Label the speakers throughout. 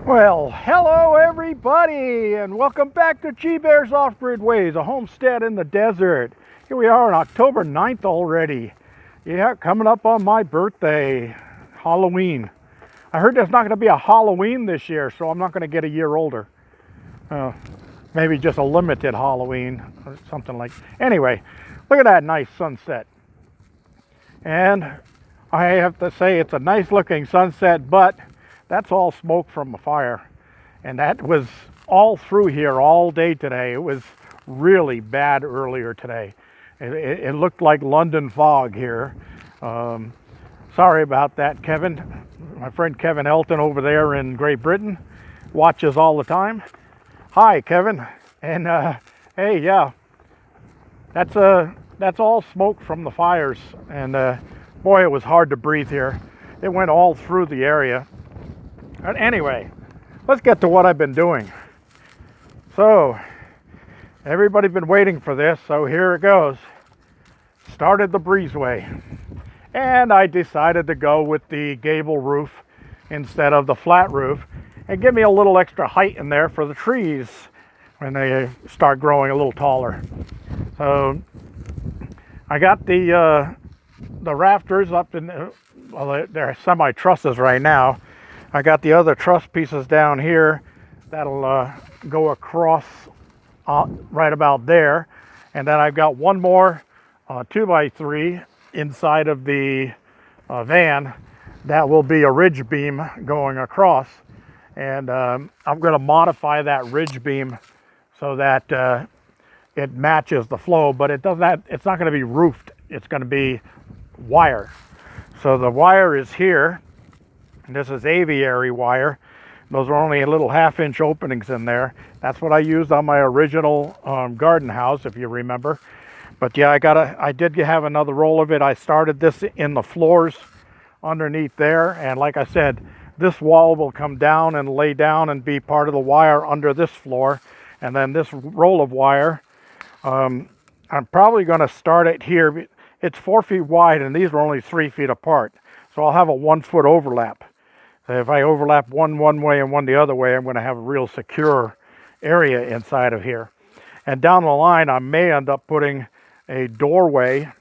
Speaker 1: Well, hello everybody, and welcome back to G-Bear's Off-Grid Ways, a homestead in the desert. Here we are on October 9th already. Yeah, coming up on my birthday, Halloween. I heard there's not going to be a Halloween this year, so I'm not going to get a year older. Maybe just a limited Halloween or something like. Anyway, look at that nice sunset. And I have to say it's a nice looking sunset, but that's all smoke from a fire. And that was all through here all day today. It was really bad earlier today. It looked like London fog here. Sorry about that, Kevin. My friend Kevin Elton over there in Great Britain watches all the time. Hi, Kevin. And hey, yeah, that's all smoke from the fires. And boy, it was hard to breathe here. It went all through the area. But anyway, let's get to what I've been doing. So, everybody's been waiting for this, so here it goes. Started the Breezeway. And I decided to go with the gable roof instead of the flat roof and give me a little extra height in there for the trees when they start growing a little taller. So, I got the rafters up in, well, they're semi-trusses right now. I got the other truss pieces down here that'll go across right about there. And then I've got one more 2x3 inside of the van that will be a ridge beam going across. And I'm going to modify that ridge beam so that it matches the flow, but it's not going to be roofed. It's going to be wire. So the wire is here. This is aviary wire. Those are only little 1/2-inch openings in there. That's what I used on my original garden house, if you remember. But yeah, I did have another roll of it. I started this in the floors underneath there, and like I said, this wall will come down and lay down and be part of the wire under this floor. And then this roll of wire, I'm probably going to start it here. It's 4 feet wide, and these are only 3 feet apart. So I'll have a 1-foot overlap. So if I overlap one way and one the other way, I'm going to have a real secure area inside of here. And down the line, I may end up putting a doorway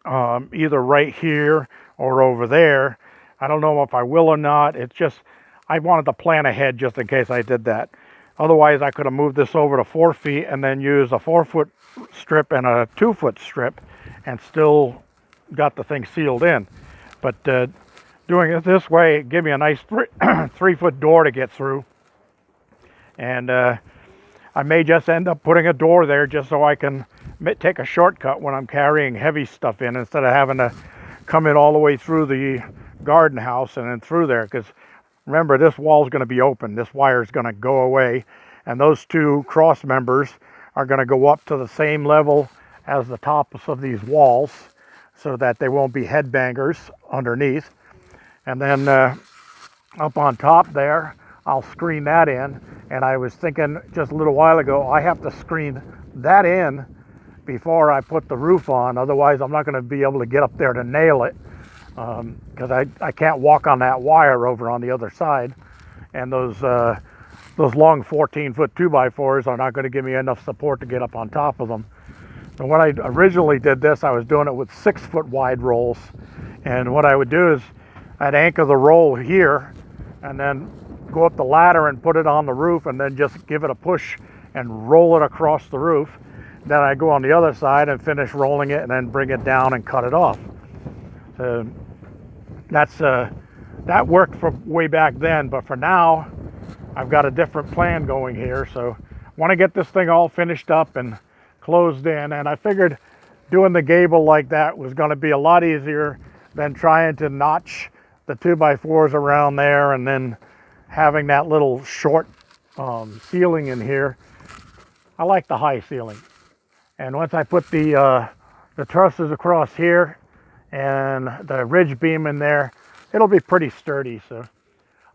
Speaker 1: either right here or over there. I don't know if I will or not. It's just, I wanted to plan ahead just in case I did that. Otherwise, I could have moved this over to 4 feet and then use a 4-foot strip and a 2-foot strip and still got the thing sealed in. But doing it this way, give me a nice 3-foot door to get through. And I may just end up putting a door there just so I can take a shortcut when I'm carrying heavy stuff in instead of having to come in all the way through the garden house and then through there. Because remember, this wall is going to be open. This wire is going to go away. And those two cross members are going to go up to the same level as the tops of these walls so that they won't be headbangers underneath. And then up on top there, I'll screen that in. And I was thinking just a little while ago, I have to screen that in before I put the roof on. Otherwise, I'm not going to be able to get up there to nail it because I can't walk on that wire over on the other side. And those long 14-foot 2x4s are not going to give me enough support to get up on top of them. So when I originally did this, I was doing it with 6-foot wide rolls. And what I would do is I'd anchor the roll here and then go up the ladder and put it on the roof and then just give it a push and roll it across the roof. Then I go on the other side and finish rolling it and then bring it down and cut it off. So that worked for way back then, but for now I've got a different plan going here. So I want to get this thing all finished up and closed in, and I figured doing the gable like that was going to be a lot easier than trying to notch the 2x4s around there and then having that little short ceiling in here. I like the high ceiling. And once I put the trusses across here and the ridge beam in there, it'll be pretty sturdy. So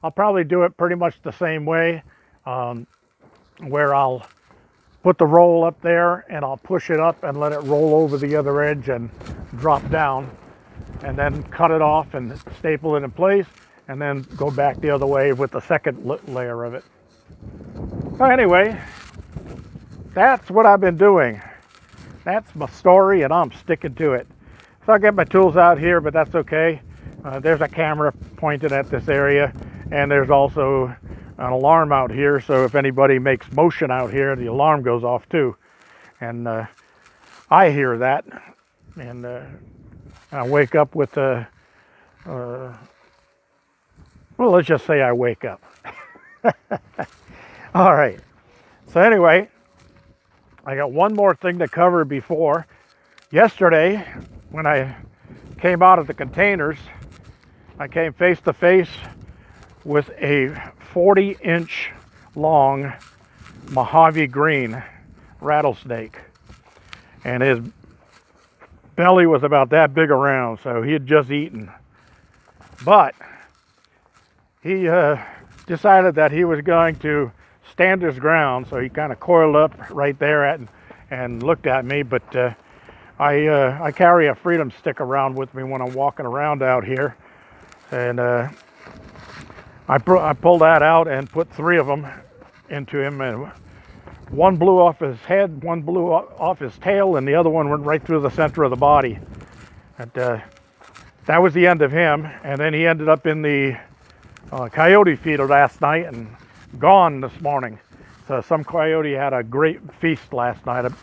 Speaker 1: I'll probably do it pretty much the same way, where I'll put the roll up there and I'll push it up and let it roll over the other edge and drop down, and then cut it off and staple it in place and then go back the other way with the second layer of it. So anyway, that's what I've been doing. That's my story, and I'm sticking to it. So I'll get my tools out here, but that's okay. There's a camera pointed at this area, and there's also an alarm out here, so if anybody makes motion out here, the alarm goes off too. And I hear that, and I wake up with a, well, let's just say I wake up. All right, so anyway, I got one more thing to cover before. Yesterday, when I came out of the containers, I came face to face with a 40-inch long Mojave green rattlesnake. And his belly was about that big around, so he had just eaten. But he decided that he was going to stand his ground, so he kind of coiled up right there and looked at me. But I carry a freedom stick around with me when I'm walking around out here, and I pulled that out and put 3 of them into him, and one blew off his head, one blew off his tail, and the other one went right through the center of the body. And that was the end of him. And then he ended up in the coyote feeder last night and gone this morning. So some coyote had a great feast last night, a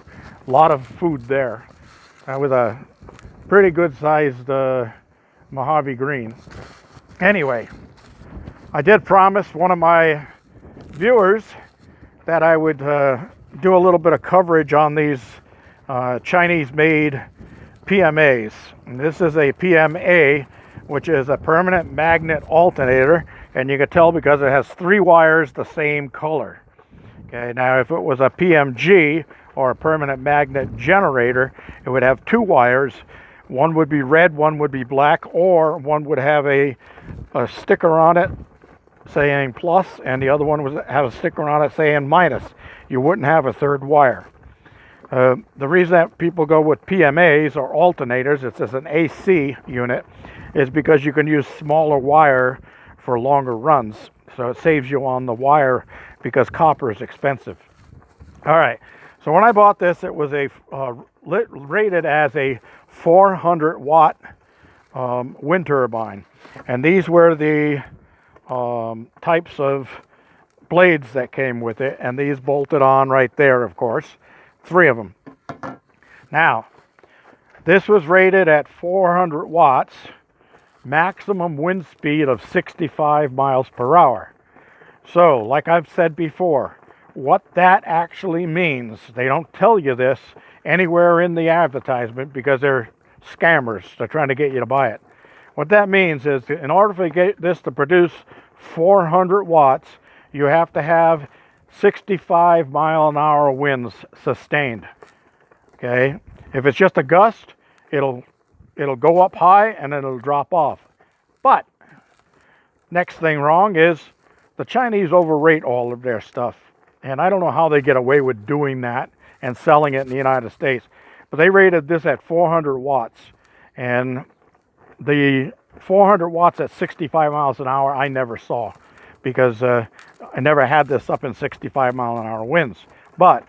Speaker 1: lot of food there. That was a pretty good sized Mojave green. Anyway, I did promise one of my viewers that I would do a little bit of coverage on these Chinese-made PMA'S. And this is a PMA, which is a permanent magnet alternator, and you can tell because it has 3 wires the same color. Okay, now if it was a PMG, or a permanent magnet generator, it would have 2 wires. One would be red, one would be black, or one would have a sticker on it saying plus, and the other one would have a sticker on it saying minus. You wouldn't have a 3rd wire. The reason that people go with PMAs or alternators, it's as an AC unit, is because you can use smaller wire for longer runs. So it saves you on the wire because copper is expensive. All right, so when I bought this, it was rated as a 400 watt wind turbine. And these were the types of blades that came with it, and these bolted on right there, of course, 3 of them. Now, this was rated at 400 watts, maximum wind speed of 65 miles per hour. So, like I've said before, what that actually means, they don't tell you this anywhere in the advertisement because they're scammers. They're trying to get you to buy it. What that means is, in order for this to produce 400 watts, you have to have 65 mile an hour winds sustained. Okay, if it's just a gust, it'll go up high and then it'll drop off. But next thing wrong is the Chinese overrate all of their stuff, and I don't know how they get away with doing that and selling it in the United States. But they rated this at 400 watts, and the 400 watts at 65 miles an hour I never saw, because I never had this up in 65 mile an hour winds. But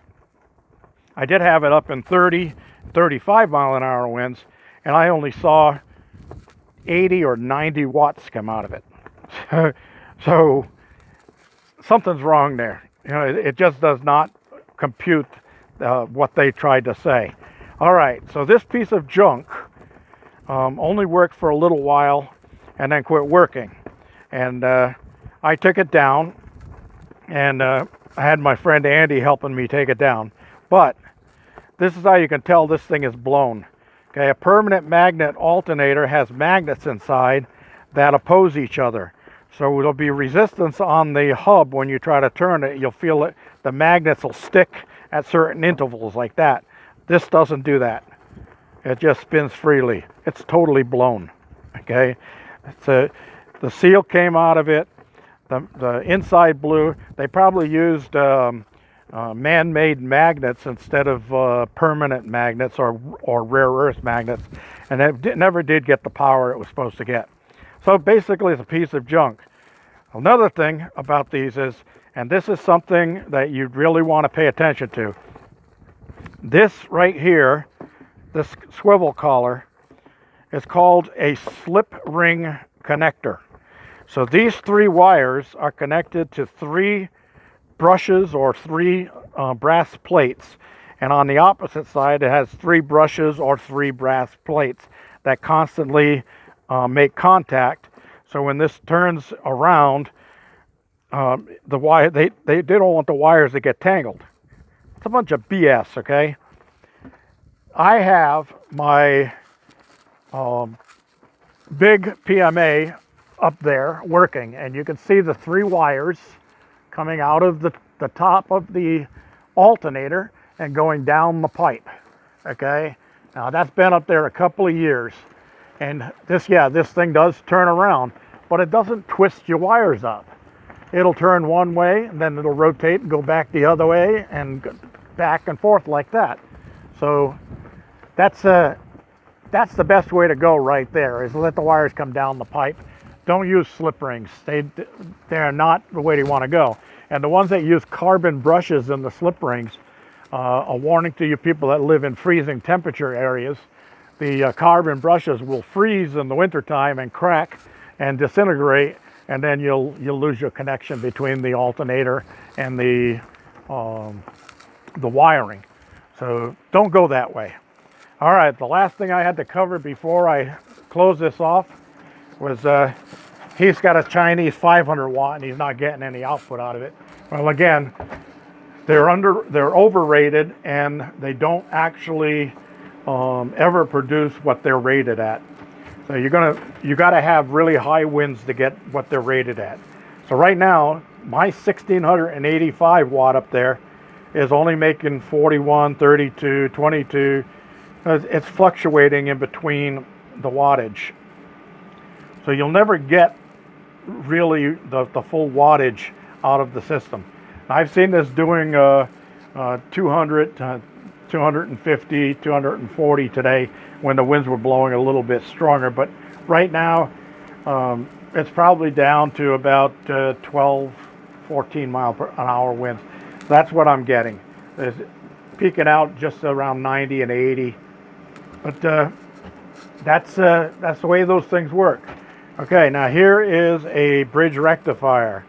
Speaker 1: I did have it up in 30, 35 mile an hour winds, and I only saw 80 or 90 watts come out of it. So something's wrong there. You know, it just does not compute what they tried to say. All right, so this piece of junk only worked for a little while and then quit working. And I took it down, and I had my friend Andy helping me take it down. But this is how you can tell this thing is blown. Okay, a permanent magnet alternator has magnets inside that oppose each other. So there'll be resistance on the hub when you try to turn it. You'll feel it, the magnets will stick at certain intervals like that. This doesn't do that. It just spins freely. It's totally blown. Okay, the seal came out of it. The inside blew. They probably used man-made magnets instead of permanent magnets or rare earth magnets, and it never did get the power it was supposed to get. So basically it's a piece of junk. Another thing about these is, and this is something that you really want to pay attention to. This right here, this swivel collar, is called a slip ring connector. So these 3 wires are connected to 3 brushes or 3 brass plates. And on the opposite side, it has 3 brushes or 3 brass plates that constantly make contact. So when this turns around, the wire, they don't want the wires to get tangled. It's a bunch of BS, okay? I have my big PMA up there working, and you can see the 3 wires coming out of the top of the alternator and going down the pipe, okay? Now that's been up there a couple of years, and this thing does turn around, but it doesn't twist your wires up. It'll turn one way, and then it'll rotate and go back the other way, and back and forth like that. So that's the best way to go right there, is let the wires come down the pipe. Don't use slip rings. They're not the way you want to go. And the ones that use carbon brushes in the slip rings, a warning to you people that live in freezing temperature areas, the carbon brushes will freeze in the wintertime and crack and disintegrate, and then you'll lose your connection between the alternator and the wiring. So don't go that way. All right, the last thing I had to cover before I close this off was he's got a Chinese 500 watt and he's not getting any output out of it. Well, again, they're overrated, and they don't actually ever produce what they're rated at. So you got to have really high winds to get what they're rated at. So right now, my 1685 watt up there is only making 41, 32, 22. It's fluctuating in between the wattage. So you'll never get really the full wattage out of the system. I've seen this doing 200, 250, 240 today when the winds were blowing a little bit stronger. But right now, it's probably down to about 12, 14 mile per hour winds. That's what I'm getting. It's peaking out just around 90 and 80. But that's the way those things work. Okay, now here is a bridge rectifier.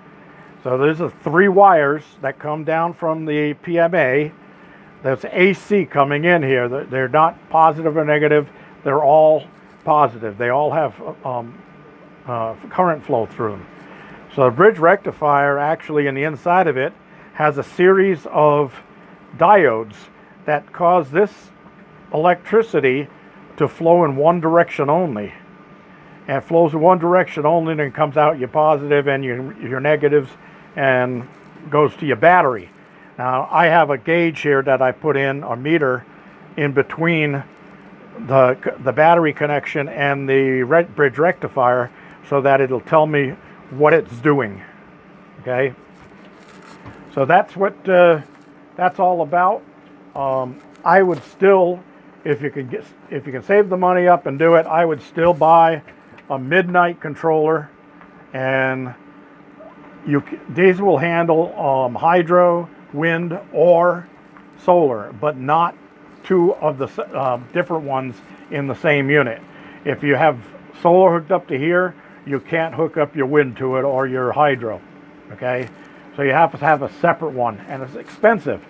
Speaker 1: So there's 3 wires that come down from the PMA. There's AC coming in here. They're not positive or negative. They're all positive. They all have current flow through them. So the bridge rectifier, actually in the inside of it, has a series of diodes that cause this electricity to flow in one direction only. And it flows in one direction only, and it comes out your positive and your negatives and goes to your battery. Now I have a gauge here that I put in, a meter, in between the battery connection and the bridge rectifier, so that it'll tell me what it's doing. Okay, so that's what that's all about. I would still, if you can save the money up and do it, I would still buy a midnight controller, and these will handle hydro, wind, or solar, but not 2 of the different ones in the same unit. If you have solar hooked up to here, you can't hook up your wind to it or your hydro. Okay, so you have to have a separate one, and it's expensive.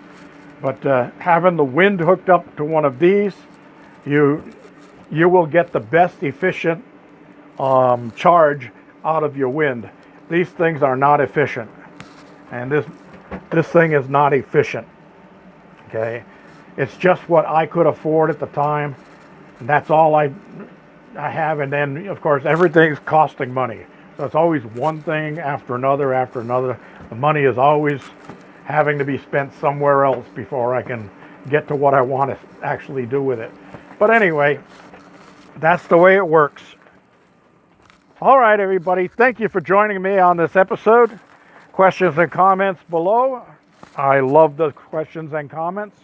Speaker 1: But having the wind hooked up to one of these, you will get the best efficient charge out of your wind. These things are not efficient, and this thing is not efficient. Okay, it's just what I could afford at the time, and that's all I have. And then of course everything's costing money, so it's always one thing after another after another. The money is always having to be spent somewhere else before I can get to what I want to actually do with it. But anyway, that's the way it works. All right, everybody, thank you for joining me on this episode. Questions and comments below. I love the questions and comments.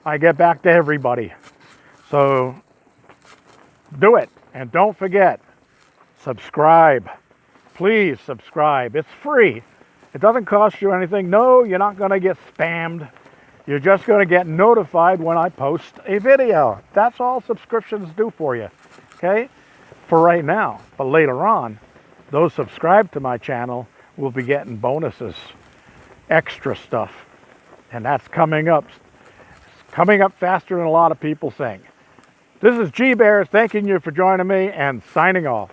Speaker 1: I get back to everybody. So do it. And don't forget, subscribe. Please subscribe. It's free. It doesn't cost you anything. No, you're not going to get spammed. You're just going to get notified when I post a video. That's all subscriptions do for you, okay? For right now. But later on, those subscribed to my channel will be getting bonuses, extra stuff. And that's coming up. It's coming up faster than a lot of people think. This is G-Bears thanking you for joining me and signing off.